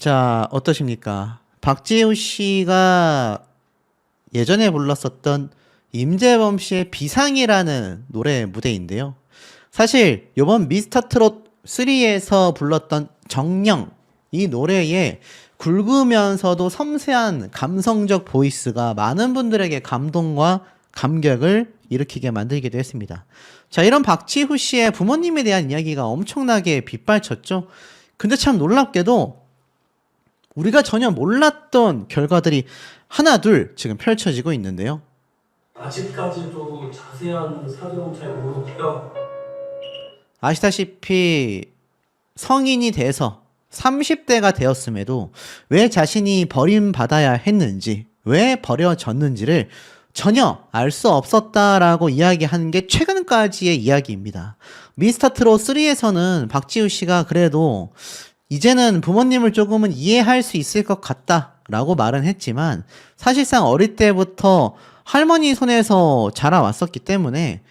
자, 어떠십니까? 박지우 씨가 예전에 불렀었던 임재범 씨의 비상이라는 노래 무대인데요. 사실 이번 미스터 트롯 3에서 불렀던 정령 이 노래에 굵으면서도 섬세한 감성적 보이스가 많은 분들에게 감동과 감격을 일으키게 만들기도 했습니다. 자, 이런 박지후 씨의 부모님에 대한 이야기가 엄청나게 빗발쳤죠. 근데 참 놀랍게도 우리가 전혀 몰랐던 결과들이 하나 둘 지금 펼쳐지고 있는데요. 아직까지도 자세한 사정은 잘 모르고요. 아시다시피 성인이 돼서 30대가 되었음에도 왜 자신이 버림받아야 했는지, 왜 버려졌는지를 전혀 알 수 없었다라고 이야기하는 게 최근까지의 이야기입니다. 미스터 트롯 3에서는 박지우 씨가 그래도 이제는 부모님을 조금은 이해할 수 있을 것 같다라고 말은 했지만 사실상 어릴 때부터 할머니 손에서 자라왔었기 때문에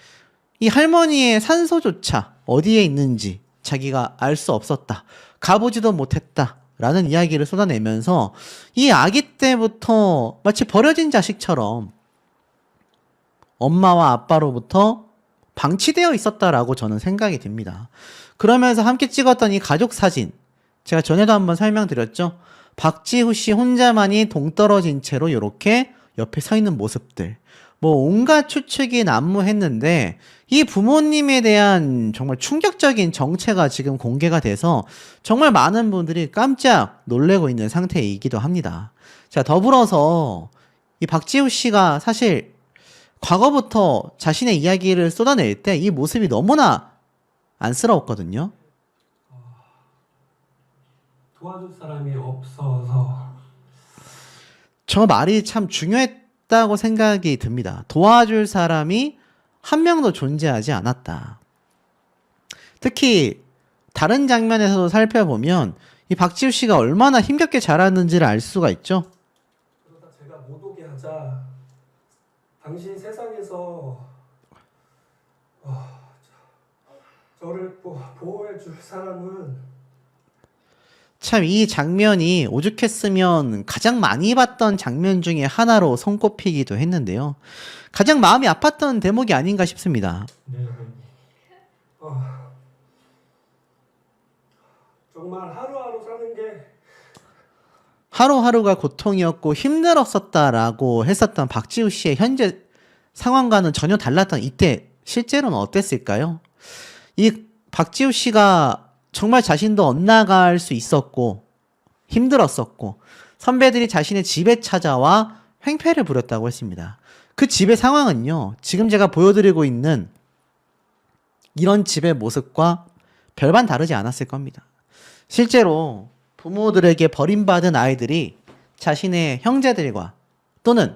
이 할머니의 산소조차 어디에 있는지 자기가 알 수 없었다. 가보지도 못했다. 라는 이야기를 쏟아내면서 이 아기 때부터 마치 버려진 자식처럼 엄마와 아빠로부터 방치되어 있었다라고 저는 생각이 듭니다. 그러면서 함께 찍었던 이 가족 사진, 제가 전에도 한번 설명드렸죠. 박지후 씨 혼자만이 동떨어진 채로 이렇게 옆에 서 있는 모습들, 뭐 온갖 추측이 난무했는데 이 부모님에 대한 정말 충격적인 정체가 지금 공개가 돼서 정말 많은 분들이 깜짝 놀래고 있는 상태이기도 합니다. 자, 더불어서 이 박지후 씨가 사실 과거부터 자신의 이야기를 쏟아낼 때 이 모습이 너무나 안쓰러웠거든요. 도와줄 사람이 없어서. 저 말이 참 중요했다고 생각이 듭니다. 도와줄 사람이 한 명도 존재하지 않았다. 특히 다른 장면에서도 살펴보면 이 박지우 씨가 얼마나 힘겹게 자랐는지를 알 수가 있죠. 그러다 제가 못 오게 하자. 당신 세상에서 저를 보호해 줄 사람은. 참 이 장면이 오죽했으면 가장 많이 봤던 장면 중에 하나로 손꼽히기도 했는데요. 가장 마음이 아팠던 대목이 아닌가 싶습니다. 네. 정말 하루하루 사는 게 하루하루가 고통이었고 힘들었었다라고 했었던 박지우 씨의 현재 상황과는 전혀 달랐던 이때 실제로는 어땠을까요? 이 박지우 씨가 정말 자신도 엇나갈 수 있었고 힘들었었고 선배들이 자신의 집에 찾아와 횡패를 부렸다고 했습니다. 그 집의 상황은요, 지금 제가 보여드리고 있는 이런 집의 모습과 별반 다르지 않았을 겁니다. 실제로 부모들에게 버림받은 아이들이 자신의 형제들과 또는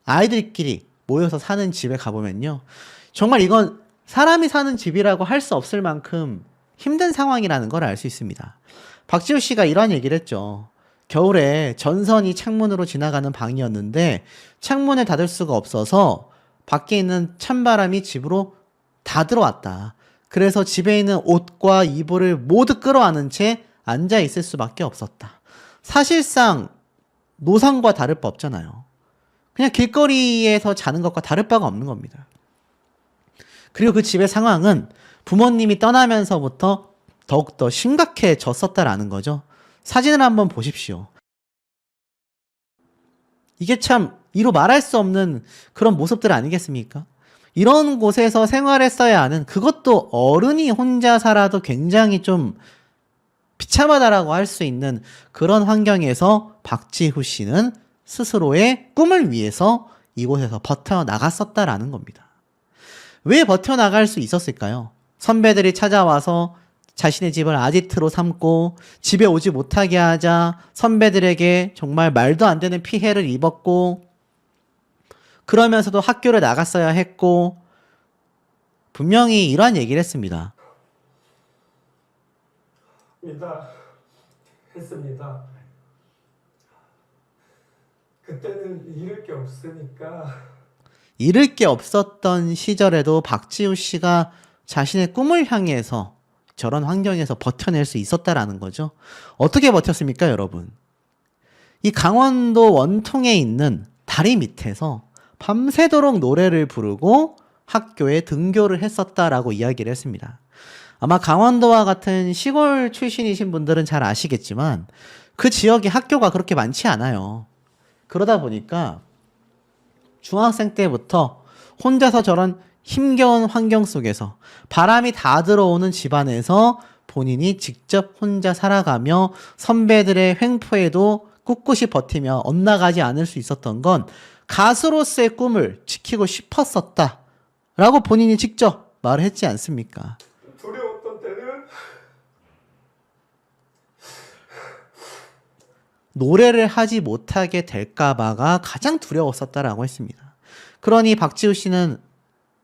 아이들끼리 모여서 사는 집에 가보면요, 정말 이건 사람이 사는 집이라고 할 수 없을 만큼 힘든 상황이라는 걸 알 수 있습니다. 박지우 씨가 이런 얘기를 했죠. 겨울에 전선이 창문으로 지나가는 방이었는데 창문을 닫을 수가 없어서 밖에 있는 찬바람이 집으로 다 들어왔다. 그래서 집에 있는 옷과 이불을 모두 끌어안은 채 앉아 있을 수밖에 없었다. 사실상 노상과 다를 바 없잖아요. 그냥 길거리에서 자는 것과 다를 바가 없는 겁니다. 그리고 그 집의 상황은 부모님이 떠나면서부터 더욱더 심각해졌었다라는 거죠. 사진을 한번 보십시오. 이게 참 이루 말할 수 없는 그런 모습들 아니겠습니까? 이런 곳에서 생활했어야 하는, 그것도 어른이 혼자 살아도 굉장히 좀 비참하다라고 할 수 있는 그런 환경에서 박지후 씨는 스스로의 꿈을 위해서 이곳에서 버텨나갔었다라는 겁니다. 왜 버텨나갈 수 있었을까요? 선배들이 찾아와서 자신의 집을 아지트로 삼고 집에 오지 못하게 하자 선배들에게 정말 말도 안 되는 피해를 입었고, 그러면서도 학교를 나갔어야 했고, 분명히 이러한 얘기를 했습니다. 했습니다. 그때는 잃을 게 없으니까. 잃을 게 없었던 시절에도 박지우 씨가 자신의 꿈을 향해서 저런 환경에서 버텨낼 수 있었다라는 거죠. 어떻게 버텼습니까, 여러분? 이 강원도 원통에 있는 다리 밑에서 밤새도록 노래를 부르고 학교에 등교를 했었다라고 이야기를 했습니다. 아마 강원도와 같은 시골 출신이신 분들은 잘 아시겠지만 그 지역에 학교가 그렇게 많지 않아요. 그러다 보니까 중학생 때부터 혼자서 저런 힘겨운 환경 속에서 바람이 다 들어오는 집안에서 본인이 직접 혼자 살아가며 선배들의 횡포에도 꿋꿋이 버티며 엇나가지 않을 수 있었던 건 가수로서의 꿈을 지키고 싶었었다 라고 본인이 직접 말을 했지 않습니까? 두려웠던 때는 노래를 하지 못하게 될까봐가 가장 두려웠었다라고 했습니다. 그러니 박지우 씨는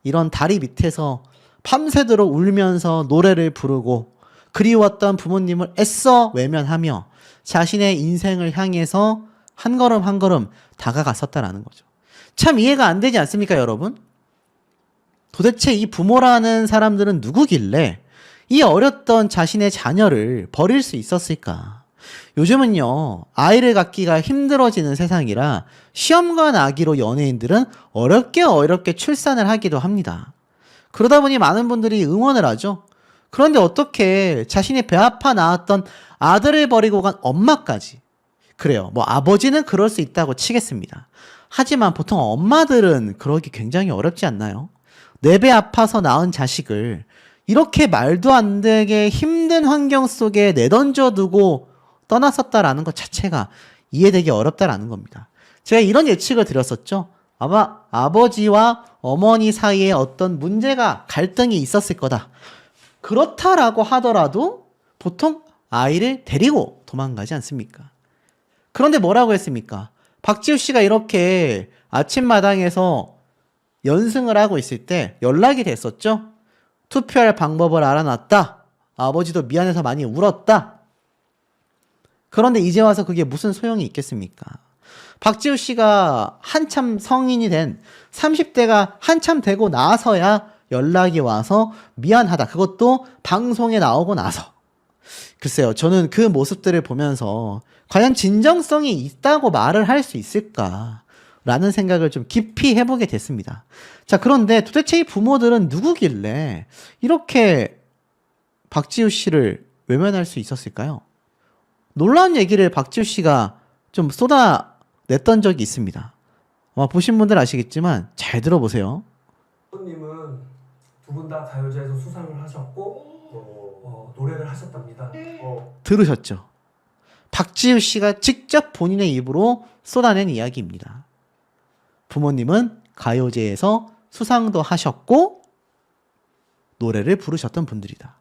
이런 다리 밑에서 밤새도록 울면서 노래를 부르고 그리웠던 부모님을 애써 외면하며 자신의 인생을 향해서 한 걸음 한 걸음 다가갔었다라는 거죠. 참 이해가 안 되지 않습니까, 여러분? 도대체 이 부모라는 사람들은 누구길래 이 어렸던 자신의 자녀를 버릴 수 있었을까? 요즘은요, 아이를 갖기가 힘들어지는 세상이라 시험관 아기로 연예인들은 어렵게 출산을 하기도 합니다. 그러다 보니 많은 분들이 응원을 하죠. 그런데 어떻게 자신이 배 아파 낳았던 아들을 버리고 간 엄마까지. 그래요. 뭐 아버지는 그럴 수 있다고 치겠습니다. 하지만 보통 엄마들은 그러기 굉장히 어렵지 않나요? 내 배 아파서 낳은 자식을 이렇게 말도 안 되게 힘든 환경 속에 내던져 두고 떠났었다라는 것 자체가 이해되기 어렵다라는 겁니다. 제가 이런 예측을 드렸었죠. 아마 아버지와 어머니 사이에 어떤 문제가 갈등이 있었을 거다. 그렇다라고 하더라도 보통 아이를 데리고 도망가지 않습니까? 그런데 뭐라고 했습니까? 박지우 씨가 이렇게 아침마당에서 연승을 하고 있을 때 연락이 됐었죠. 투표할 방법을 알아놨다. 아버지도 미안해서 많이 울었다. 그런데 이제 와서 그게 무슨 소용이 있겠습니까? 박지우 씨가 한참 성인이 된 30대가 한참 되고 나서야 연락이 와서 미안하다. 그것도 방송에 나오고 나서. 글쎄요, 저는 그 모습들을 보면서 과연 진정성이 있다고 말을 할 수 있을까? 라는 생각을 좀 깊이 해보게 됐습니다. 자, 그런데 도대체 이 부모들은 누구길래 이렇게 박지우 씨를 외면할 수 있었을까요? 놀라운 얘기를 박지우 씨가 좀 쏟아냈던 적이 있습니다. 아마 보신 분들 아시겠지만 잘 들어보세요. 님은 두 분 다 가요제에서 수상을 하셨고 노래를 하셨답니다. 들으셨죠? 박지우 씨가 직접 본인의 입으로 쏟아낸 이야기입니다. 부모님은 가요제에서 수상도 하셨고 노래를 부르셨던 분들이다.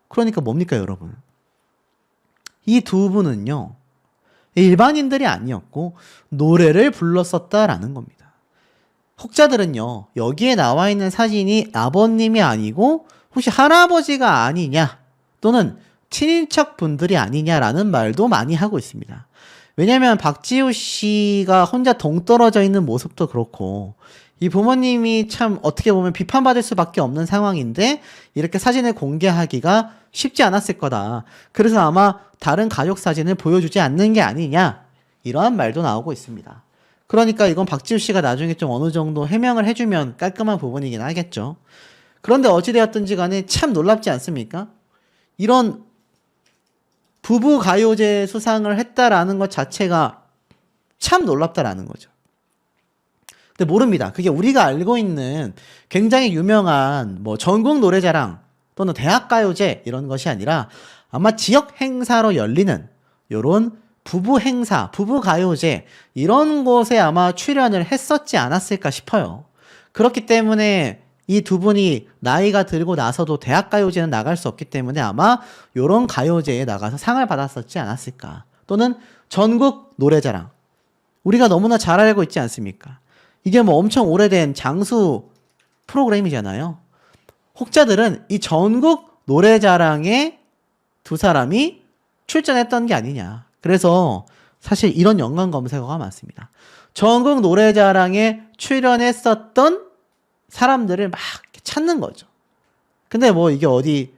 그러니까 뭡니까, 여러분? 이 두 분은요, 일반인들이 아니었고 노래를 불렀었다라는 겁니다. 혹자들은요, 여기에 나와 있는 사진이 아버님이 아니고 혹시 할아버지가 아니냐 또는 친인척 분들이 아니냐라는 말도 많이 하고 있습니다. 왜냐하면 박지우 씨가 혼자 동떨어져 있는 모습도 그렇고 이 부모님이 참 어떻게 보면 비판받을 수밖에 없는 상황인데 이렇게 사진을 공개하기가 쉽지 않았을 거다. 그래서 아마 다른 가족 사진을 보여주지 않는 게 아니냐 이러한 말도 나오고 있습니다. 그러니까 이건 박지우 씨가 나중에 좀 어느 정도 해명을 해주면 깔끔한 부분이긴 하겠죠. 그런데 어찌되었든지 간에 참 놀랍지 않습니까? 이런 부부 가요제 수상을 했다라는 것 자체가 참 놀랍다라는 거죠. 근데 모릅니다. 그게 우리가 알고 있는 굉장히 유명한 뭐 전국 노래자랑 또는 대학 가요제 이런 것이 아니라 아마 지역 행사로 열리는 요런 부부 행사, 부부 가요제 이런 곳에 아마 출연을 했었지 않았을까 싶어요. 그렇기 때문에 이 두 분이 나이가 들고 나서도 대학 가요제는 나갈 수 없기 때문에 아마 요런 가요제에 나가서 상을 받았었지 않았을까. 또는 전국 노래자랑. 우리가 너무나 잘 알고 있지 않습니까? 이게 뭐 엄청 오래된 장수 프로그램이잖아요. 혹자들은 이 전국 노래자랑에 두 사람이 출전했던 게 아니냐. 그래서 사실 이런 연관 검색어가 많습니다. 전국 노래자랑에 출연했었던 사람들을 막 찾는 거죠. 근데 뭐 이게 어디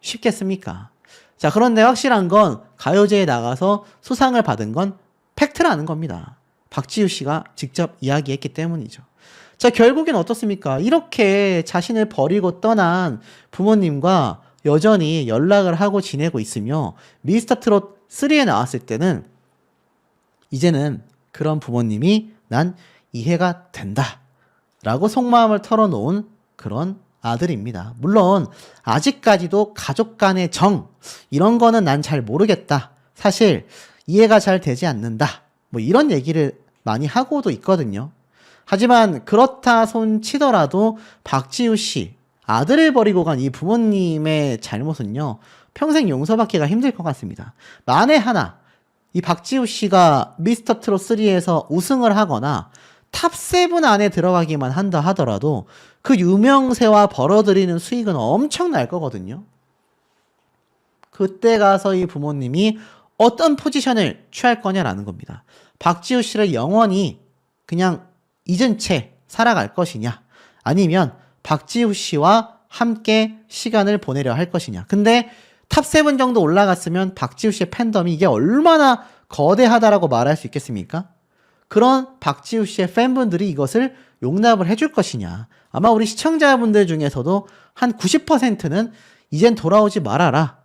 쉽겠습니까? 자, 그런데 확실한 건 가요제에 나가서 수상을 받은 건 팩트라는 겁니다. 박지우 씨가 직접 이야기했기 때문이죠. 자, 결국엔 어떻습니까? 이렇게 자신을 버리고 떠난 부모님과 여전히 연락을 하고 지내고 있으며 미스터 트롯 3에 나왔을 때는 이제는 그런 부모님이 난 이해가 된다 라고 속마음을 털어놓은 그런 아들입니다. 물론 아직까지도 가족 간의 정 이런 거는 난 잘 모르겠다. 사실 이해가 잘 되지 않는다. 뭐 이런 얘기를 많이 하고도 있거든요. 하지만 그렇다 손 치더라도 박지우 씨 아들을 버리고 간 이 부모님의 잘못은요 평생 용서받기가 힘들 것 같습니다. 만에 하나 이 박지우 씨가 미스터 트롯 3에서 우승을 하거나 탑7 안에 들어가기만 한다 하더라도 그 유명세와 벌어들이는 수익은 엄청날 거거든요. 그때 가서 이 부모님이 어떤 포지션을 취할 거냐라는 겁니다. 박지우 씨를 영원히 그냥 잊은 채 살아갈 것이냐 아니면 박지우 씨와 함께 시간을 보내려 할 것이냐. 근데 탑7 정도 올라갔으면 박지우 씨의 팬덤이 이게 얼마나 거대하다라고 말할 수 있겠습니까? 그런 박지우 씨의 팬분들이 이것을 용납을 해줄 것이냐. 아마 우리 시청자분들 중에서도 한 90%는 이젠 돌아오지 말아라.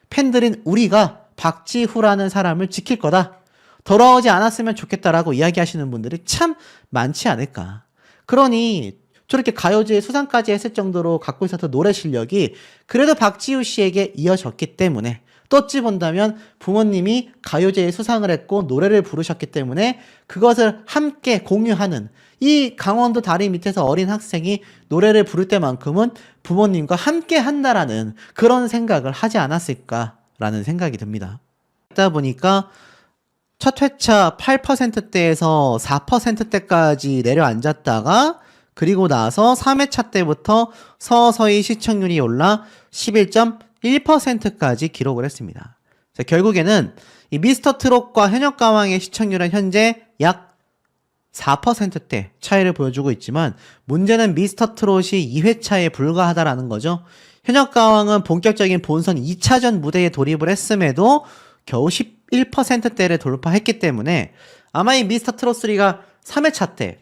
팬들인 우리가 박지후라는 사람을 지킬 거다. 돌아오지 않았으면 좋겠다라고 이야기하시는 분들이 참 많지 않을까. 그러니 저렇게 가요제 수상까지 했을 정도로 갖고 있었던 노래 실력이 그래도 박지우 씨에게 이어졌기 때문에 또 어찌 본다면 부모님이 가요제에 수상을 했고 노래를 부르셨기 때문에 그것을 함께 공유하는 이 강원도 다리 밑에서 어린 학생이 노래를 부를 때만큼은 부모님과 함께 한다라는 그런 생각을 하지 않았을까라는 생각이 듭니다. 그러다 보니까 첫 회차 8%대에서 4%대까지 내려앉았다가 그리고 나서 3회차 때부터 서서히 시청률이 올라 11.1%까지 기록을 했습니다. 자, 결국에는 이 미스터 트롯과 현역가왕의 시청률은 현재 약 4%대 차이를 보여주고 있지만 문제는 미스터 트롯이 2회차에 불과하다라는 거죠. 현역가왕은 본격적인 본선 2차전 무대에 돌입을 했음에도 겨우 11%대를 돌파했기 때문에 아마 이 미스터 트롯 3가 3회차 때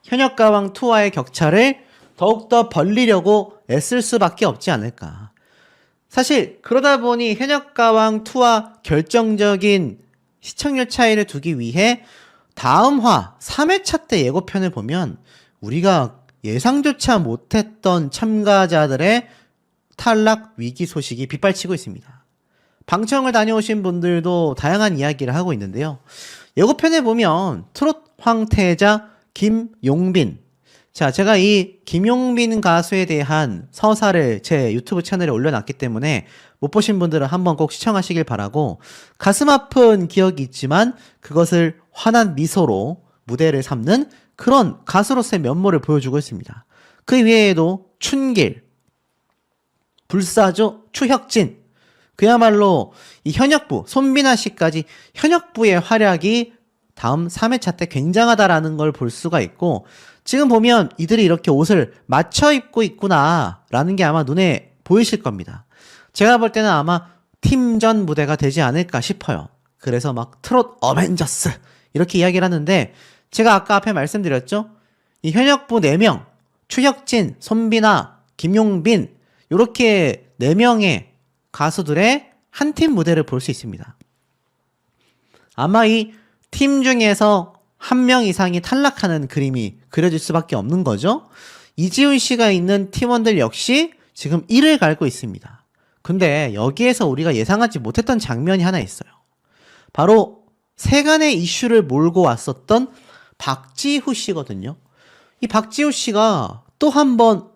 현역가왕 2와의 격차를 더욱더 벌리려고 애쓸 수밖에 없지 않을까. 사실 그러다 보니 현역가왕 2와 결정적인 시청률 차이를 두기 위해 다음화 3회차 때 예고편을 보면 우리가 예상조차 못했던 참가자들의 탈락 위기 소식이 빗발치고 있습니다. 방청을 다녀오신 분들도 다양한 이야기를 하고 있는데요. 예고편에 보면 트롯 황태자 김용빈. 자, 제가 이 김용빈 가수에 대한 서사를 제 유튜브 채널에 올려놨기 때문에 못 보신 분들은 한번 꼭 시청하시길 바라고 가슴 아픈 기억이 있지만 그것을 환한 미소로 무대를 삼는 그런 가수로서의 면모를 보여주고 있습니다. 그 외에도 춘길, 불사조 추혁진, 그야말로 이 현역부, 손민아 씨까지 현역부의 활약이 다음 3회차 때 굉장하다라는 걸 볼 수가 있고 지금 보면 이들이 이렇게 옷을 맞춰 입고 있구나라는 게 아마 눈에 보이실 겁니다. 제가 볼 때는 아마 팀전 무대가 되지 않을까 싶어요. 그래서 막 트롯 어벤져스 이렇게 이야기를 하는데 제가 아까 앞에 말씀드렸죠. 이 현역부 4명, 추혁진, 손비나, 김용빈 이렇게 4명의 가수들의 한 팀 무대를 볼 수 있습니다. 아마 이 팀 중에서 한 명 이상이 탈락하는 그림이 그려질 수밖에 없는 거죠. 이지훈 씨가 있는 팀원들 역시 지금 1을 갈고 있습니다. 근데 여기에서 우리가 예상하지 못했던 장면이 하나 있어요. 바로 세간의 이슈를 몰고 왔었던 박지후 씨거든요. 이 박지후 씨가 또 한 번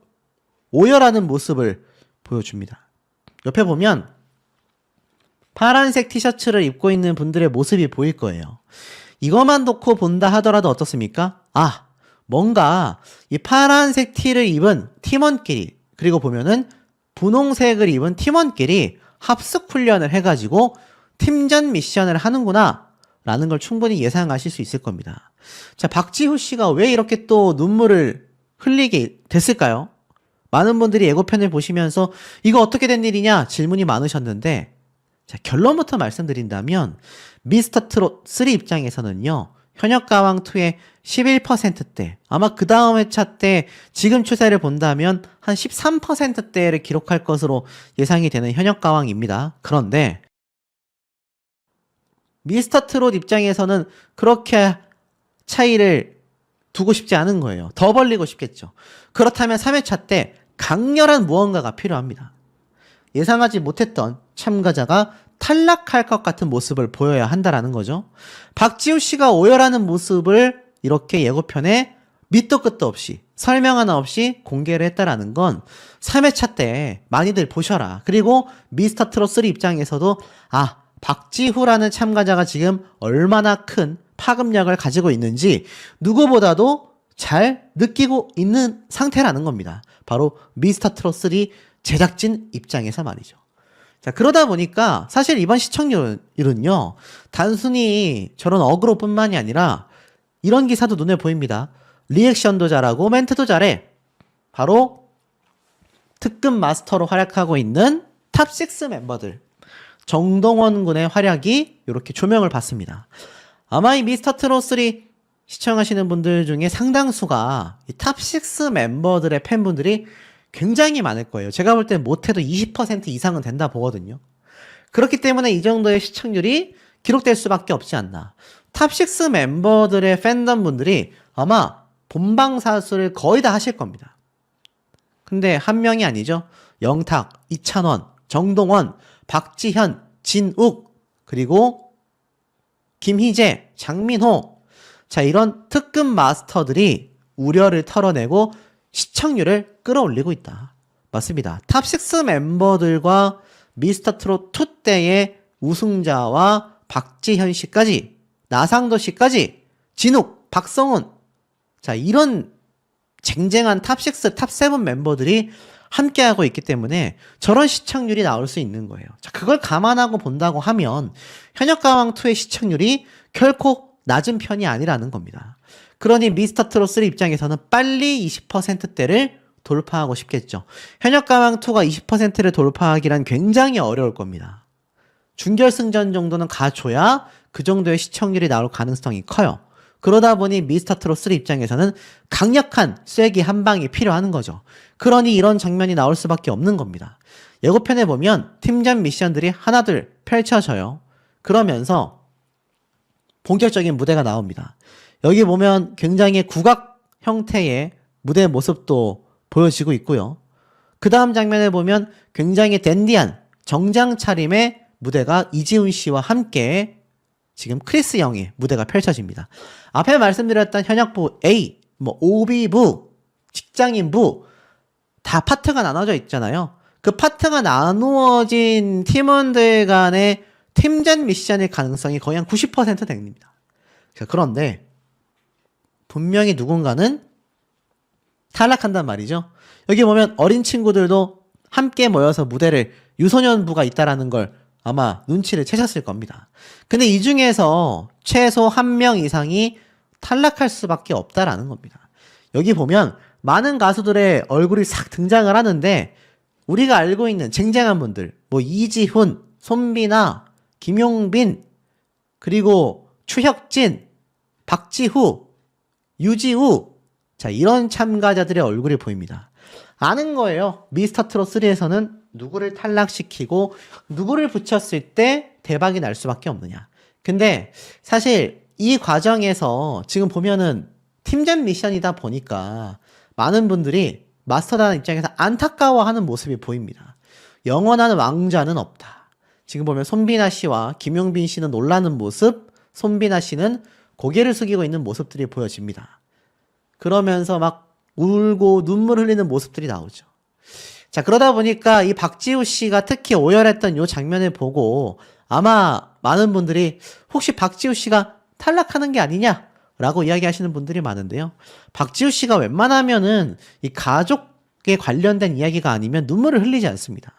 오열하는 모습을 보여줍니다. 옆에 보면 파란색 티셔츠를 입고 있는 분들의 모습이 보일 거예요. 이것만 놓고 본다 하더라도 어떻습니까? 아, 뭔가 이 파란색 티를 입은 팀원끼리 그리고 보면은 분홍색을 입은 팀원끼리 합숙 훈련을 해가지고 팀전 미션을 하는구나 라는 걸 충분히 예상하실 수 있을 겁니다. 자, 박지후 씨가 왜 이렇게 또 눈물을 흘리게 됐을까요? 많은 분들이 예고편을 보시면서 이거 어떻게 된 일이냐 질문이 많으셨는데, 자, 결론부터 말씀드린다면 미스터 트롯 3 입장에서는요, 현역가왕2의 11%대, 아마 그 다음 회차 때 지금 추세를 본다면 한 13%대를 기록할 것으로 예상이 되는 현역가왕입니다. 그런데 미스터 트롯 입장에서는 그렇게 차이를 두고 싶지 않은 거예요. 더 벌리고 싶겠죠. 그렇다면 3회차 때 강렬한 무언가가 필요합니다. 예상하지 못했던 참가자가 탈락할 것 같은 모습을 보여야 한다라는 거죠. 박지우 씨가 오열하는 모습을 이렇게 예고편에 밑도 끝도 없이 설명 하나 없이 공개를 했다라는 건 3회차 때 많이들 보셔라. 그리고 미스터 트롯 3 입장에서도 박지후라는 참가자가 지금 얼마나 큰 파급력을 가지고 있는지 누구보다도 잘 느끼고 있는 상태라는 겁니다. 바로 미스터 트롯 3 제작진 입장에서 말이죠. 자, 그러다 보니까 사실 이번 시청률은요, 단순히 저런 어그로뿐만이 아니라 이런 기사도 눈에 보입니다. 리액션도 잘하고 멘트도 잘해. 바로 특급 마스터로 활약하고 있는 탑6 멤버들 정동원 군의 활약이 이렇게 조명을 받습니다. 아마 이 미스터 트롯 3 시청하시는 분들 중에 상당수가 이 탑6 멤버들의 팬분들이 굉장히 많을 거예요. 제가 볼 때 못해도 20% 이상은 된다 보거든요. 그렇기 때문에 이 정도의 시청률이 기록될 수밖에 없지 않나. 탑6 멤버들의 팬덤 분들이 아마 본방사수를 거의 다 하실 겁니다. 근데 한 명이 아니죠. 영탁, 이찬원, 정동원, 박지현, 진욱, 그리고 김희재, 장민호. 자, 이런 특급 마스터들이 우려를 털어내고 시청률을 끌어올리고 있다. 맞습니다. 탑6 멤버들과 미스터 트롯 2 때의 우승자와 박지현 씨까지, 나상도 씨까지, 진욱, 박성훈. 자, 이런 쟁쟁한 탑6, 탑7 멤버들이 함께하고 있기 때문에 저런 시청률이 나올 수 있는 거예요. 자, 그걸 감안하고 본다고 하면 현역가왕2의 시청률이 결코 낮은 편이 아니라는 겁니다. 그러니 미스터 트롯 3 입장에서는 빨리 20%대를 돌파하고 싶겠죠. 현역가왕2가 20%를 돌파하기란 굉장히 어려울 겁니다. 준결승전 정도는 가줘야 그 정도의 시청률이 나올 가능성이 커요. 그러다 보니 미스터 트롯 3 입장에서는 강력한 쐐기 한 방이 필요한 거죠. 그러니 이런 장면이 나올 수밖에 없는 겁니다. 예고편에 보면 팀전 미션들이 하나둘 펼쳐져요. 그러면서 본격적인 무대가 나옵니다. 여기 보면 굉장히 국악 형태의 무대 모습도 보여지고 있고요. 그 다음 장면에 보면 굉장히 댄디한 정장 차림의 무대가 이지훈 씨와 함께 지금 크리스 영의 무대가 펼쳐집니다. 앞에 말씀드렸던 현역부 A, OB부, 직장인부 다 파트가 나눠져 있잖아요. 그 파트가 나누어진 팀원들 간의 팀전 미션일 가능성이 거의 한 90% 됩니다. 그런데 분명히 누군가는 탈락한단 말이죠. 여기 보면 어린 친구들도 함께 모여서 무대를 유소년부가 있다라는 걸 아마 눈치를 채셨을 겁니다. 근데 이 중에서 최소 한 명 이상이 탈락할 수밖에 없다라는 겁니다. 여기 보면 많은 가수들의 얼굴이 싹 등장을 하는데 우리가 알고 있는 쟁쟁한 분들, 이지훈, 손비나, 김용빈, 그리고 추혁진, 박지후, 유지우, 자, 이런 참가자들의 얼굴이 보입니다. 아는 거예요. 미스터 트롯 3에서는 누구를 탈락시키고 누구를 붙였을 때 대박이 날 수밖에 없느냐. 근데 사실 이 과정에서 지금 보면은 팀전 미션이다 보니까 많은 분들이 마스터단 입장에서 안타까워하는 모습이 보입니다. 영원한 왕자는 없다. 지금 보면 손비나 씨와 김용빈 씨는 놀라는 모습, 손비나 씨는 고개를 숙이고 있는 모습들이 보여집니다. 그러면서 막 울고 눈물 흘리는 모습들이 나오죠. 자, 그러다 보니까 이 박지우 씨가 특히 오열했던 이 장면을 보고 아마 많은 분들이 혹시 박지우 씨가 탈락하는 게 아니냐라고 이야기하시는 분들이 많은데요. 박지우 씨가 웬만하면은 이 가족에 관련된 이야기가 아니면 눈물을 흘리지 않습니다.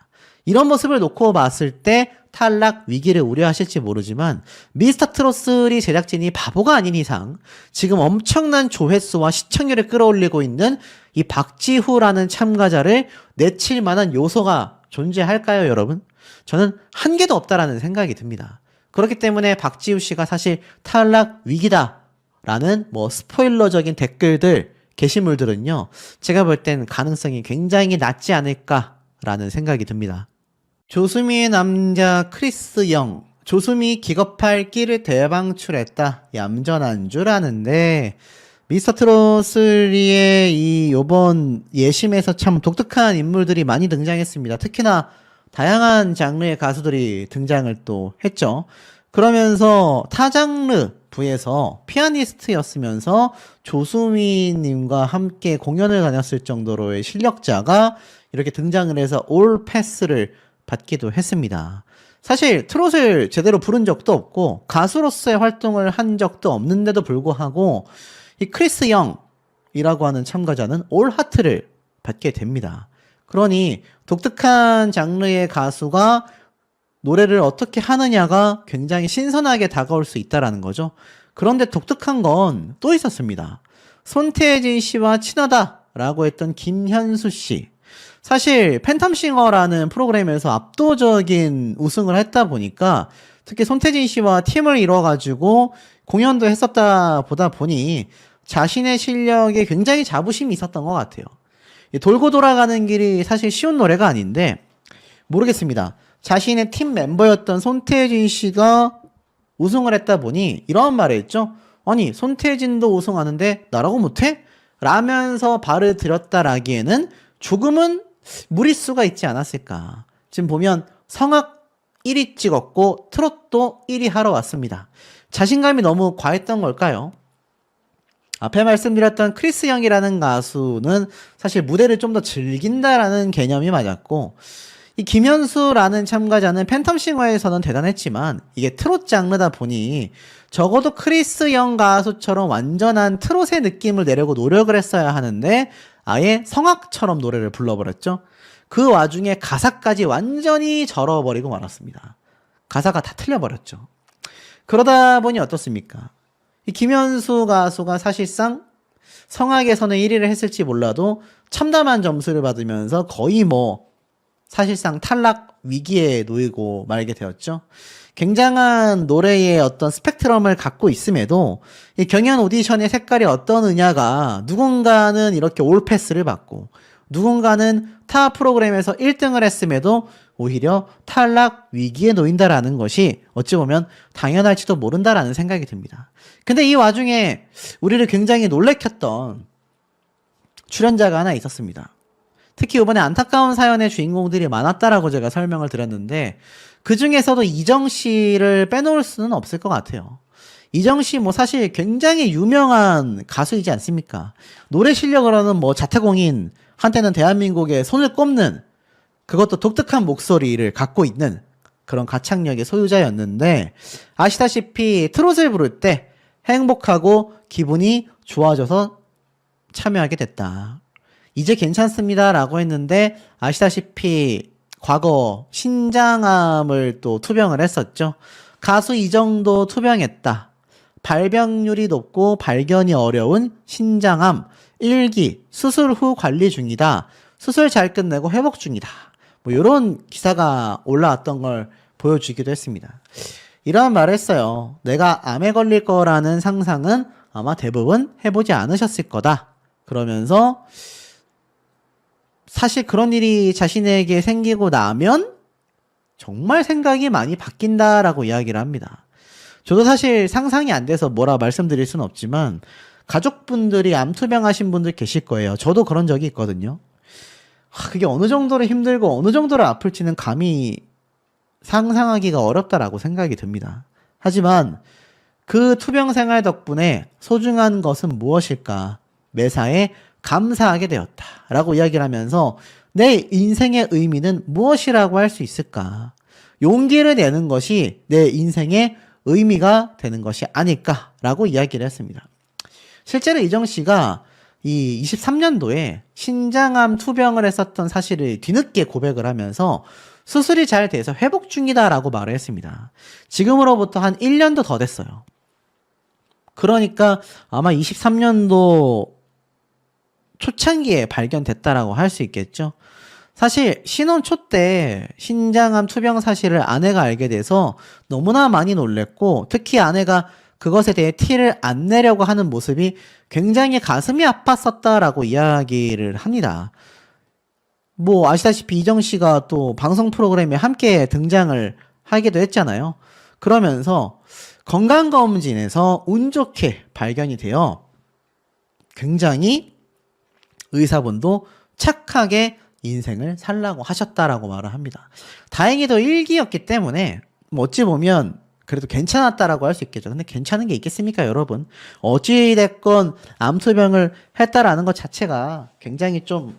이런 모습을 놓고 봤을 때 탈락 위기를 우려하실지 모르지만 미스터 트롯 3 제작진이 바보가 아닌 이상 지금 엄청난 조회수와 시청률을 끌어올리고 있는 이 박지후라는 참가자를 내칠 만한 요소가 존재할까요, 여러분? 저는 한 개도 없다라는 생각이 듭니다. 그렇기 때문에 박지우 씨가 사실 탈락 위기다라는 뭐 스포일러적인 댓글들, 게시물들은요, 제가 볼 땐 가능성이 굉장히 낮지 않을까라는 생각이 듭니다. 조수미의 남자 크리스 영. 조수미 기겁할 끼를 대방출했다. 얌전한 줄 아는데, 미스터 트롯 3의 이 요번 예심에서 참 독특한 인물들이 많이 등장했습니다. 특히나 다양한 장르의 가수들이 등장을 또 했죠. 그러면서 타 장르 부에서 피아니스트였으면서 조수미님과 함께 공연을 다녔을 정도로의 실력자가 이렇게 등장을 해서 올 패스를 받기도 했습니다. 사실 트롯을 제대로 부른 적도 없고 가수로서의 활동을 한 적도 없는데도 불구하고 이 크리스 영이라고 하는 참가자는 올 하트를 받게 됩니다. 그러니 독특한 장르의 가수가 노래를 어떻게 하느냐가 굉장히 신선하게 다가올 수 있다라는 거죠. 그런데 독특한 건 또 있었습니다. 손태진 씨와 친하다라고 했던 김현수 씨. 사실 팬텀싱어라는 프로그램에서 압도적인 우승을 했다 보니까 특히 손태진 씨와 팀을 이뤄가지고 공연도 했었다 보다 보니 자신의 실력에 굉장히 자부심이 있었던 것 같아요. 돌고 돌아가는 길이 사실 쉬운 노래가 아닌데 모르겠습니다. 자신의 팀 멤버였던 손태진 씨가 우승을 했다 보니 이런 말을 했죠. 아니 손태진도 우승하는데 나라고 못해? 라면서 발을 들였다라기에는 조금은 무리수가 있지 않았을까. 지금 보면 성악 1위 찍었고 트롯도 1위 하러 왔습니다. 자신감이 너무 과했던 걸까요? 앞에 말씀드렸던 크리스 영이라는 가수는 사실 무대를 좀 더 즐긴다라는 개념이 맞았고 이 김현수라는 참가자는 팬텀싱어에서는 대단했지만 이게 트롯 장르다 보니 적어도 크리스 영 가수처럼 완전한 트롯의 느낌을 내려고 노력을 했어야 하는데 아예 성악처럼 노래를 불러버렸죠. 그 와중에 가사까지 완전히 절어버리고 말았습니다. 가사가 다 틀려버렸죠. 그러다 보니 어떻습니까? 이 김현수 가수가 사실상 성악에서는 1위를 했을지 몰라도 참담한 점수를 받으면서 거의 뭐 사실상 탈락 위기에 놓이고 말게 되었죠. 굉장한 노래의 어떤 스펙트럼을 갖고 있음에도 이 경연 오디션의 색깔이 어떠느냐가 누군가는 이렇게 올 패스를 받고 누군가는 타 프로그램에서 1등을 했음에도 오히려 탈락 위기에 놓인다라는 것이 어찌 보면 당연할지도 모른다라는 생각이 듭니다. 근데 이 와중에 우리를 굉장히 놀래켰던 출연자가 하나 있었습니다. 특히 이번에 안타까운 사연의 주인공들이 많았다라고 제가 설명을 드렸는데 그 중에서도 이정 씨를 빼놓을 수는 없을 것 같아요. 이정 씨 뭐 사실 굉장히 유명한 가수이지 않습니까? 노래 실력으로는 뭐 자태공인 한때는 대한민국에 손을 꼽는 그것도 독특한 목소리를 갖고 있는 그런 가창력의 소유자였는데 아시다시피 트롯을 부를 때 행복하고 기분이 좋아져서 참여하게 됐다. 이제 괜찮습니다 라고 했는데 아시다시피 과거 신장암을 또 투병을 했었죠. 가수 이정도 투병했다. 발병률이 높고 발견이 어려운 신장암 1기 수술 후 관리 중이다. 수술 잘 끝내고 회복 중이다. 뭐 이런 기사가 올라왔던 걸 보여주기도 했습니다. 이런 말을 했어요. 내가 암에 걸릴 거라는 상상은 아마 대부분 해보지 않으셨을 거다. 그러면서 사실 그런 일이 자신에게 생기고 나면 정말 생각이 많이 바뀐다라고 이야기를 합니다. 저도 사실 상상이 안 돼서 뭐라 말씀드릴 수는 없지만 가족분들이 암투병하신 분들 계실 거예요. 저도 그런 적이 있거든요. 그게 어느 정도로 힘들고 어느 정도로 아플지는 감히 상상하기가 어렵다라고 생각이 듭니다. 하지만 그 투병 생활 덕분에 소중한 것은 무엇일까? 매사에 감사하게 되었다라고 이야기를 하면서 내 인생의 의미는 무엇이라고 할 수 있을까? 용기를 내는 것이 내 인생의 의미가 되는 것이 아닐까라고 이야기를 했습니다. 실제로 이정 씨가 이 23년도에 신장암 투병을 했었던 사실을 뒤늦게 고백을 하면서 수술이 잘 돼서 회복 중이다라고 말을 했습니다. 지금으로부터 한 1년도 더 됐어요. 그러니까 아마 23년도 초창기에 발견됐다라고 할 수 있겠죠. 사실 신혼 초 때 신장암 투병 사실을 아내가 알게 돼서 너무나 많이 놀랬고, 특히 아내가 그것에 대해 티를 안 내려고 하는 모습이 굉장히 가슴이 아팠었다라고 이야기를 합니다. 뭐 아시다시피 이정 씨가 또 방송 프로그램에 함께 등장을 하기도 했잖아요. 그러면서 건강검진에서 운 좋게 발견이 되어 굉장히 의사분도 착하게 인생을 살라고 하셨다라고 말을 합니다. 다행히도 일기였기 때문에 뭐 어찌 보면 그래도 괜찮았다라고 할 수 있겠죠. 근데 괜찮은 게 있겠습니까, 여러분? 어찌됐건 암투병을 했다라는 것 자체가 굉장히 좀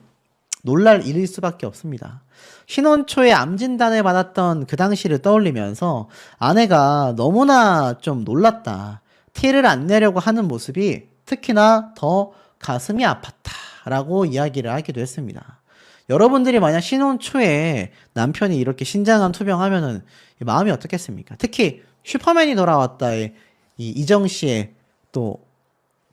놀랄 일일 수밖에 없습니다. 신혼 초에 암 진단을 받았던 그 당시를 떠올리면서 아내가 너무나 좀 놀랐다. 티를 안 내려고 하는 모습이 특히나 더 가슴이 아팠다라고 이야기를 하기도 했습니다. 여러분들이 만약 신혼 초에 남편이 이렇게 신장암 투병하면은 마음이 어떻겠습니까? 특히 슈퍼맨이 돌아왔다에 이 이정 씨의 또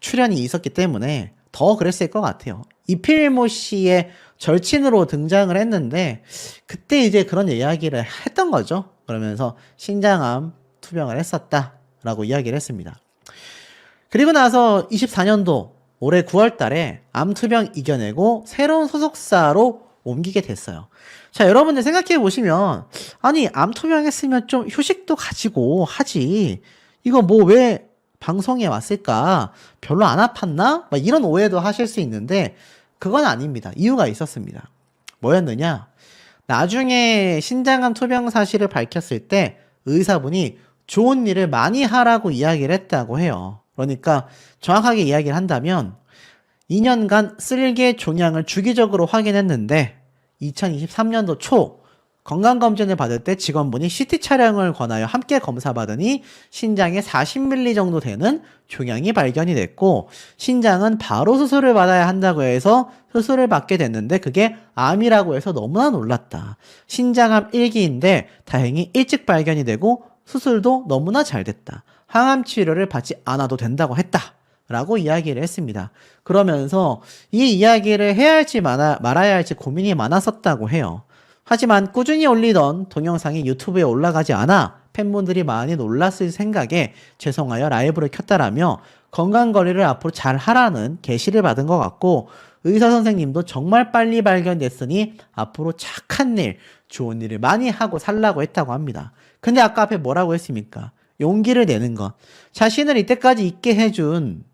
출연이 있었기 때문에 더 그랬을 것 같아요. 이필모 씨의 절친으로 등장을 했는데 그때 이제 그런 이야기를 했던 거죠. 그러면서 신장암 투병을 했었다라고 이야기를 했습니다. 그리고 나서 24년도 올해 9월 달에 암 투병 이겨내고 새로운 소속사로 옮기게 됐어요. 자, 여러분들 생각해 보시면 아니 암 투병했으면 좀 휴식도 가지고 하지. 이거 뭐 왜 방송에 왔을까? 별로 안 아팠나? 막 이런 오해도 하실 수 있는데 그건 아닙니다. 이유가 있었습니다. 뭐였느냐? 나중에 신장암 투병 사실을 밝혔을 때 의사분이 좋은 일을 많이 하라고 이야기를 했다고 해요. 그러니까 정확하게 이야기를 한다면 2년간 쓸개 종양을 주기적으로 확인했는데 2023년도 초 건강검진을 받을 때 직원분이 CT 촬영을 권하여 함께 검사받으니 신장에 40mm 정도 되는 종양이 발견이 됐고 신장은 바로 수술을 받아야 한다고 해서 수술을 받게 됐는데 그게 암이라고 해서 너무나 놀랐다. 신장암 1기인데 다행히 일찍 발견이 되고 수술도 너무나 잘 됐다. 항암 치료를 받지 않아도 된다고 했다. 라고 이야기를 했습니다. 그러면서 이 이야기를 해야 할지 말아야 할지 고민이 많았었다고 해요. 하지만 꾸준히 올리던 동영상이 유튜브에 올라가지 않아 팬분들이 많이 놀랐을 생각에 죄송하여 라이브를 켰다라며 건강관리를 앞으로 잘 하라는 계시를 받은 것 같고 의사 선생님도 정말 빨리 발견됐으니 앞으로 착한 일, 좋은 일을 많이 하고 살라고 했다고 합니다. 근데 아까 앞에 뭐라고 했습니까? 용기를 내는 것. 자신을 이때까지 있게 해준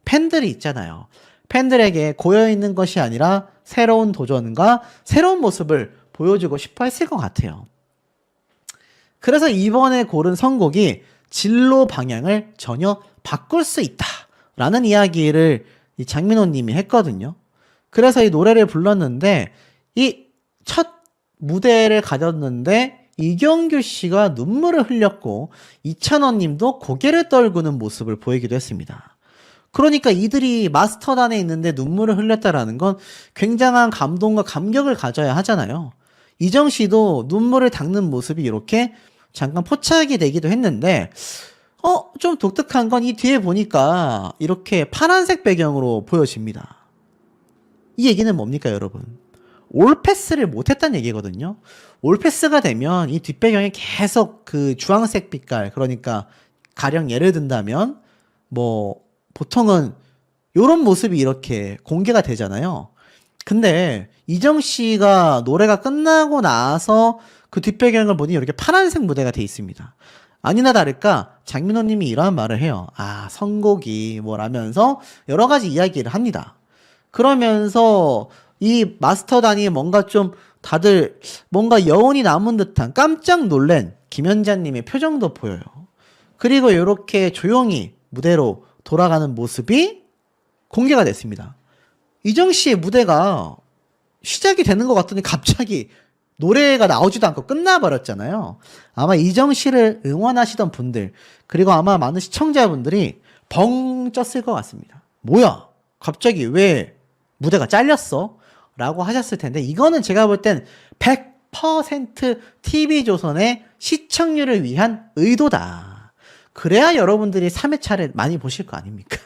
팬들이 있잖아요. 팬들에게 고여있는 것이 아니라 새로운 도전과 새로운 모습을 보여주고 싶어 했을 것 같아요. 그래서 이번에 고른 선곡이 진로 방향을 전혀 바꿀 수 있다라는 이야기를 이 장민호 님이 했거든요. 그래서 이 노래를 불렀는데 이 첫 무대를 가졌는데 이경규 씨가 눈물을 흘렸고 이찬원 님도 고개를 떨구는 모습을 보이기도 했습니다. 그러니까 이들이 마스터단에 있는데 눈물을 흘렸다라는 건 굉장한 감동과 감격을 가져야 하잖아요. 이정 씨도 눈물을 닦는 모습이 이렇게 잠깐 포착이 되기도 했는데 좀 독특한 건 이 뒤에 보니까 이렇게 파란색 배경으로 보여집니다. 이 얘기는 뭡니까, 여러분? 올패스를 못했다는 얘기거든요. 올패스가 되면 이 뒷배경에 계속 그 주황색 빛깔, 그러니까 가령 예를 든다면 뭐 보통은 이런 모습이 이렇게 공개가 되잖아요. 근데 이정 씨가 노래가 끝나고 나서 그 뒷배경을 보니 이렇게 파란색 무대가 돼 있습니다. 아니나 다를까 장민호 님이 이러한 말을 해요. 선곡이 뭐라면서 여러 가지 이야기를 합니다. 그러면서 이 마스터단이 뭔가 좀 다들 뭔가 여운이 남은 듯한 깜짝 놀란 김연자 님의 표정도 보여요. 그리고 이렇게 조용히 무대로 돌아가는 모습이 공개가 됐습니다. 이정 씨의 무대가 시작이 되는 것 같더니 갑자기 노래가 나오지도 않고 끝나버렸잖아요. 아마 이정 씨를 응원하시던 분들, 그리고 아마 많은 시청자분들이 벙 쪘을 것 같습니다. 뭐야? 갑자기 왜 무대가 잘렸어? 라고 하셨을 텐데, 이거는 제가 볼 땐 10% TV조선의 시청률을 위한 의도다. 그래야 여러분들이 3회차를 많이 보실 거 아닙니까?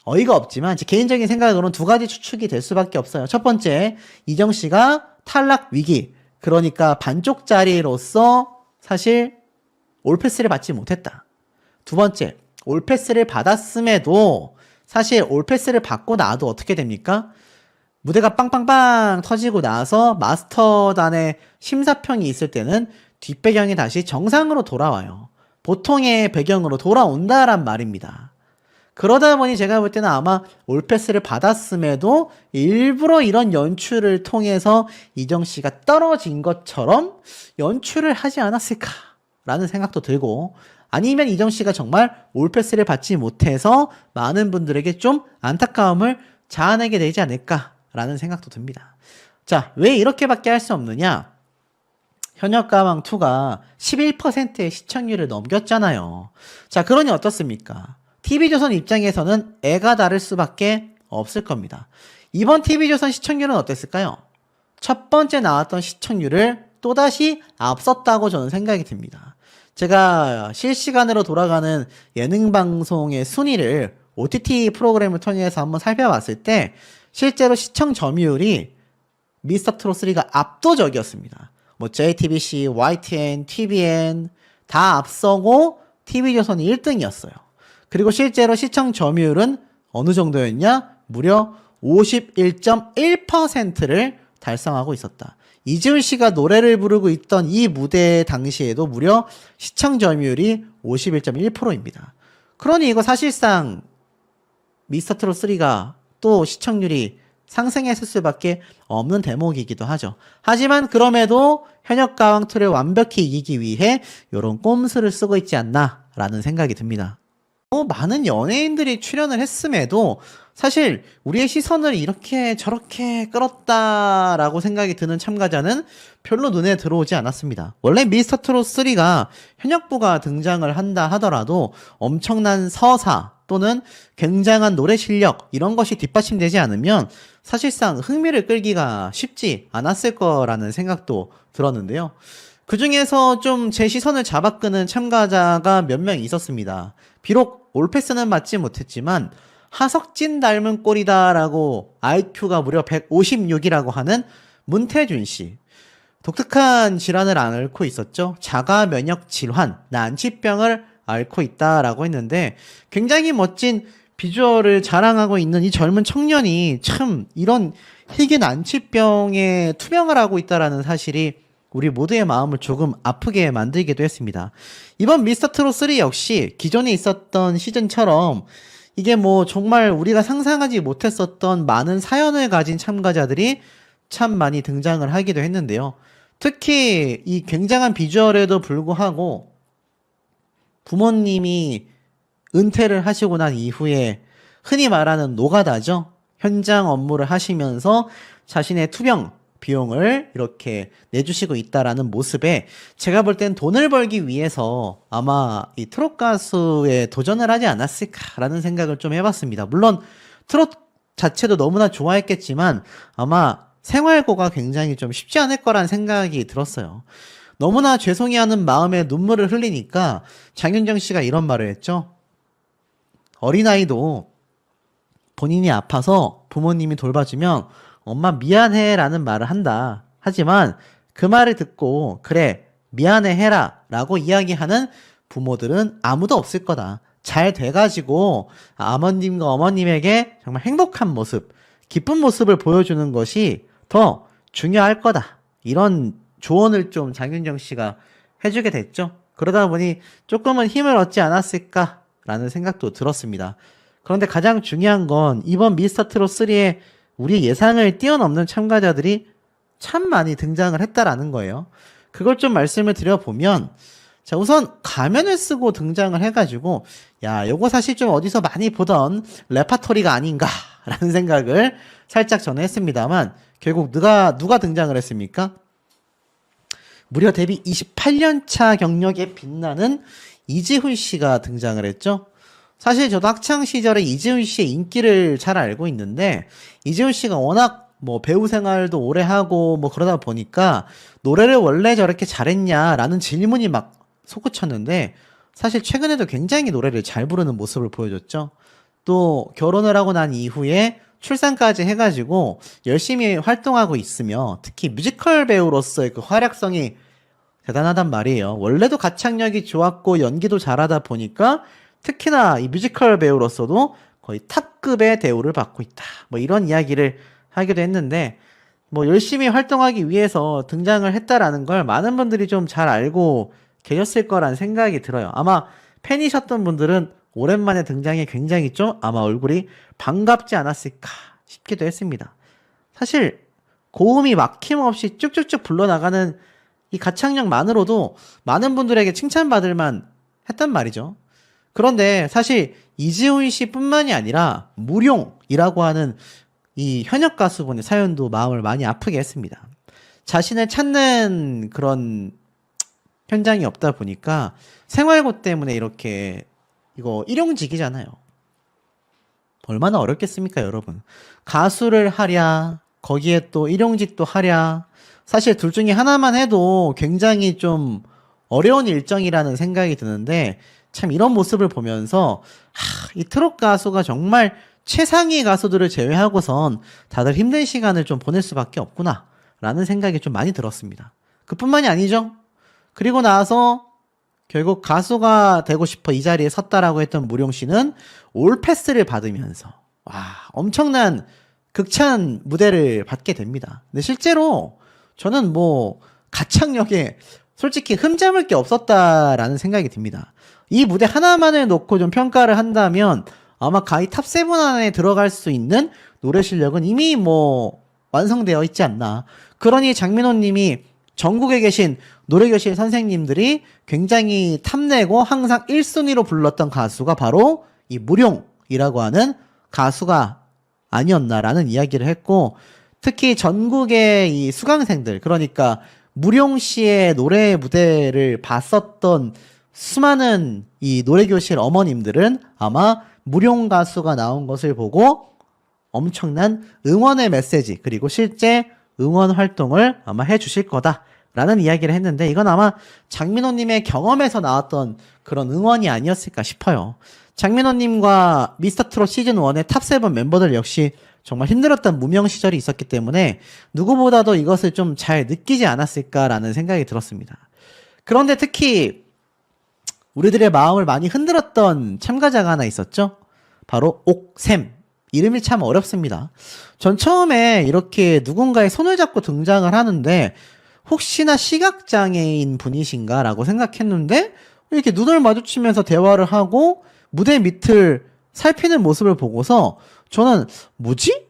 어이가 없지만 제 개인적인 생각으로는 두 가지 추측이 될 수밖에 없어요. 첫 번째, 이정 씨가 탈락 위기, 그러니까 반쪽짜리로서 사실 올패스를 받지 못했다. 두 번째, 올패스를 받았음에도 사실 올패스를 받고 나도 어떻게 됩니까? 무대가 빵빵빵 터지고 나서 마스터단의 심사평이 있을 때는 뒷배경이 다시 정상으로 돌아와요. 보통의 배경으로 돌아온다란 말입니다. 그러다 보니 제가 볼 때는 아마 올패스를 받았음에도 일부러 이런 연출을 통해서 이정 씨가 떨어진 것처럼 연출을 하지 않았을까라는 생각도 들고, 아니면 이정 씨가 정말 올패스를 받지 못해서 많은 분들에게 좀 안타까움을 자아내게 되지 않을까라는 생각도 듭니다. 자, 왜 이렇게밖에 할 수 없느냐? 현역가왕2가 11%의 시청률을 넘겼잖아요. 자, 그러니 어떻습니까? TV조선 입장에서는 애가 다를 수밖에 없을 겁니다. 이번 TV조선 시청률은 어땠을까요? 첫 번째 나왔던 시청률을 또다시 앞섰다고 저는 생각이 듭니다. 제가 실시간으로 돌아가는 예능방송의 순위를 OTT 프로그램을 통해서 한번 살펴봤을 때 실제로 시청 점유율이 미스터트롯3가 압도적이었습니다. 뭐 JTBC, YTN, TVN 다 앞서고 TV조선이 1등이었어요. 그리고 실제로 시청 점유율은 어느 정도였냐? 무려 51.1%를 달성하고 있었다. 이지훈 씨가 노래를 부르고 있던 이 무대 당시에도 무려 시청 점유율이 51.1%입니다. 그러니 이거 사실상 미스터트롯3가 또 시청률이 상승했을 수밖에 없는 대목이기도 하죠. 하지만 그럼에도 현역가왕2를 완벽히 이기기 위해 이런 꼼수를 쓰고 있지 않나라는 생각이 듭니다. 많은 연예인들이 출연을 했음에도 사실 우리의 시선을 이렇게 저렇게 끌었다라고 생각이 드는 참가자는 별로 눈에 들어오지 않았습니다. 원래 미스터트롯3가 현역부가 등장을 한다 하더라도 엄청난 서사 또는 굉장한 노래 실력 이런 것이 뒷받침되지 않으면 사실상 흥미를 끌기가 쉽지 않았을 거라는 생각도 들었는데요. 그 중에서 좀 제 시선을 잡아끄는 참가자가 몇 명 있었습니다. 비록 올패스는 맞지 못했지만 하석진 닮은 꼴이다라고 IQ가 무려 156이라고 하는 문태준 씨. 독특한 질환을 앓고 있었죠. 자가 면역 질환, 난치병을 앓고 있다라고 했는데 굉장히 멋진 비주얼을 자랑하고 있는 이 젊은 청년이 참 이런 희귀 난치병에 투병을 하고 있다라는 사실이 우리 모두의 마음을 조금 아프게 만들기도 했습니다. 이번 미스터트롯3 역시 기존에 있었던 시즌처럼 이게 뭐 정말 우리가 상상하지 못했었던 많은 사연을 가진 참가자들이 참 많이 등장을 하기도 했는데요. 특히 이 굉장한 비주얼에도 불구하고 부모님이 은퇴를 하시고 난 이후에 흔히 말하는 노가다죠. 현장 업무를 하시면서 자신의 투병 비용을 이렇게 내주시고 있다라는 모습에 제가 볼 땐 돈을 벌기 위해서 아마 이 트롯 가수에 도전을 하지 않았을까라는 생각을 좀 해봤습니다. 물론 트롯 자체도 너무나 좋아했겠지만 아마 생활고가 굉장히 좀 쉽지 않을 거란 생각이 들었어요. 너무나 죄송해하는 마음에 눈물을 흘리니까 장윤정 씨가 이런 말을 했죠. 어린아이도 본인이 아파서 부모님이 돌봐주면 엄마 미안해 라는 말을 한다. 하지만 그 말을 듣고 그래 미안해 해라 라고 이야기하는 부모들은 아무도 없을 거다. 잘 돼가지고 아버님과 어머님에게 정말 행복한 모습, 기쁜 모습을 보여주는 것이 더 중요할 거다. 이런 조언을 좀 장윤정 씨가 해주게 됐죠. 그러다 보니 조금은 힘을 얻지 않았을까라는 생각도 들었습니다. 그런데 가장 중요한 건 이번 미스터트롯3에 우리 예상을 뛰어넘는 참가자들이 참 많이 등장을 했다라는 거예요. 그걸 좀 말씀을 드려보면 자 우선 가면을 쓰고 등장을 해가지고 야 요거 사실 좀 어디서 많이 보던 레파토리가 아닌가라는 생각을 살짝 전에 했습니다만 결국 누가 등장을 했습니까? 무려 데뷔 28년차 경력에 빛나는 이지훈 씨가 등장을 했죠. 사실 저도 학창 시절에 이지훈 씨의 인기를 잘 알고 있는데 이지훈 씨가 워낙 뭐 배우 생활도 오래 하고 뭐 그러다 보니까 노래를 원래 저렇게 잘했냐라는 질문이 막 솟구쳤는데 사실 최근에도 굉장히 노래를 잘 부르는 모습을 보여줬죠. 또 결혼을 하고 난 이후에 출산까지 해가지고 열심히 활동하고 있으며 특히 뮤지컬 배우로서의 그 활약성이 대단하단 말이에요. 원래도 가창력이 좋았고 연기도 잘하다 보니까 특히나 이 뮤지컬 배우로서도 거의 탑급의 대우를 받고 있다. 뭐 이런 이야기를 하기도 했는데 뭐 열심히 활동하기 위해서 등장을 했다라는 걸 많은 분들이 좀 잘 알고 계셨을 거란 생각이 들어요. 아마 팬이셨던 분들은 오랜만에 등장해 굉장히 좀 아마 얼굴이 반갑지 않았을까 싶기도 했습니다. 사실 고음이 막힘없이 쭉쭉쭉 불러나가는 이 가창력만으로도 많은 분들에게 칭찬받을 만 했단 말이죠. 그런데 사실 이지훈 씨뿐만이 아니라 무룡이라고 하는 이 현역 가수분의 사연도 마음을 많이 아프게 했습니다. 자신을 찾는 그런 현장이 없다 보니까 생활고 때문에 이렇게 이거 일용직이잖아요. 얼마나 어렵겠습니까, 여러분? 가수를 하랴, 거기에 또 일용직도 하랴. 사실 둘 중에 하나만 해도 굉장히 좀 어려운 일정이라는 생각이 드는데 참 이런 모습을 보면서 이 트롯 가수가 정말 최상위 가수들을 제외하고선 다들 힘든 시간을 좀 보낼 수밖에 없구나 라는 생각이 좀 많이 들었습니다. 그뿐만이 아니죠. 그리고 나서 결국 가수가 되고 싶어 이 자리에 섰다라고 했던 무룡 씨는 올패스를 받으면서 엄청난 극찬 무대를 받게 됩니다. 근데 실제로 저는 뭐 가창력에 솔직히 흠잡을 게 없었다라는 생각이 듭니다. 이 무대 하나만을 놓고 좀 평가를 한다면 아마 가히 탑7 안에 들어갈 수 있는 노래 실력은 이미 뭐 완성되어 있지 않나. 그러니 장민호 님이 전국에 계신 노래교실 선생님들이 굉장히 탐내고 항상 1순위로 불렀던 가수가 바로 이 무룡이라고 하는 가수가 아니었나라는 이야기를 했고 특히 전국의 이 수강생들 그러니까 무룡 씨의 노래 무대를 봤었던 수많은 이 노래교실 어머님들은 아마 무룡 가수가 나온 것을 보고 엄청난 응원의 메시지 그리고 실제 응원 활동을 아마 해주실 거다라는 이야기를 했는데 이건 아마 장민호님의 경험에서 나왔던 그런 응원이 아니었을까 싶어요. 장민호님과 미스터트롯 시즌1의 탑7 멤버들 역시 정말 힘들었던 무명 시절이 있었기 때문에 누구보다도 이것을 좀 잘 느끼지 않았을까라는 생각이 들었습니다. 그런데 특히 우리들의 마음을 많이 흔들었던 참가자가 하나 있었죠. 바로 옥샘. 이름이 참 어렵습니다. 전 처음에 이렇게 누군가의 손을 잡고 등장을 하는데 혹시나 시각장애인 분이신가 라고 생각했는데 이렇게 눈을 마주치면서 대화를 하고 무대 밑을 살피는 모습을 보고서 저는 뭐지?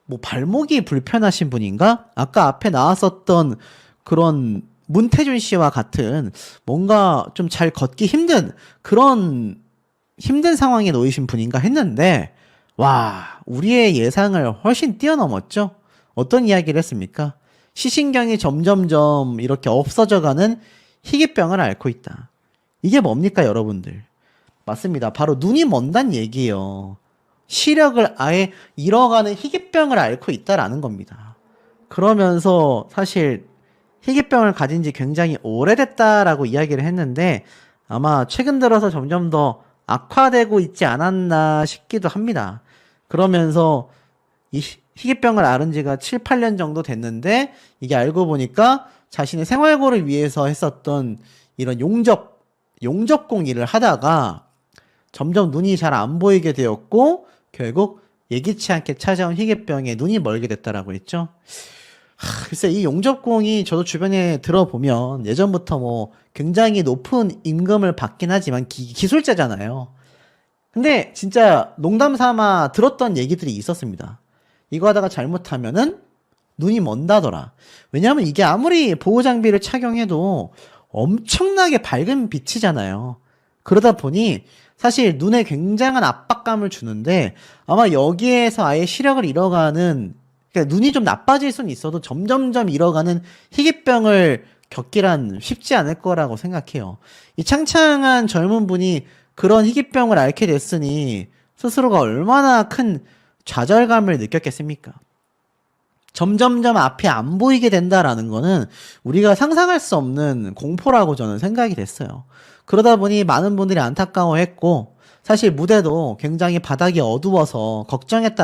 뭐 발목이 불편하신 분인가? 아까 앞에 나왔었던 그런 문태준 씨와 같은 뭔가 좀 잘 걷기 힘든 그런 힘든 상황에 놓이신 분인가 했는데 우리의 예상을 훨씬 뛰어넘었죠. 어떤 이야기를 했습니까? 시신경이 점점점 이렇게 없어져가는 희귀병을 앓고 있다. 이게 뭡니까 여러분들? 맞습니다. 바로 눈이 먼단 얘기예요. 시력을 아예 잃어가는 희귀병을 앓고 있다라는 겁니다. 그러면서 사실 희귀병을 가진 지 굉장히 오래됐다라고 이야기를 했는데 아마 최근 들어서 점점 더 악화되고 있지 않았나 싶기도 합니다. 그러면서 이 희귀병을 앓은 지가 7, 8년 정도 됐는데 이게 알고 보니까 자신의 생활고를 위해서 했었던 이런 용접공 일을 하다가 점점 눈이 잘 안 보이게 되었고 결국 예기치 않게 찾아온 희귀병에 눈이 멀게 됐다라고 했죠. 글쎄 이 용접공이 저도 주변에 들어보면 예전부터 뭐 굉장히 높은 임금을 받긴 하지만 기술자잖아요. 근데 진짜 농담 삼아 들었던 얘기들이 있었습니다. 이거 하다가 잘못하면은 눈이 먼다더라. 왜냐하면 이게 아무리 보호장비를 착용해도 엄청나게 밝은 빛이잖아요. 그러다 보니 사실 눈에 굉장한 압박감을 주는데 아마 여기에서 아예 시력을 잃어가는 그러니까 눈이 좀 나빠질 수는 있어도 점점점 잃어가는 희귀병을 겪기란 쉽지 않을 거라고 생각해요. 이 창창한 젊은 분이 그런 희귀병을 앓게 됐으니 스스로가 얼마나 큰 좌절감을 느꼈겠습니까? 점점점 앞이 안 보이게 된다라는 거는 우리가 상상할 수 없는 공포라고 저는 생각이 됐어요. 그러다 보니 많은 분들이 안타까워했고 사실 무대도 굉장히 바닥이 어두워서 걱정했다.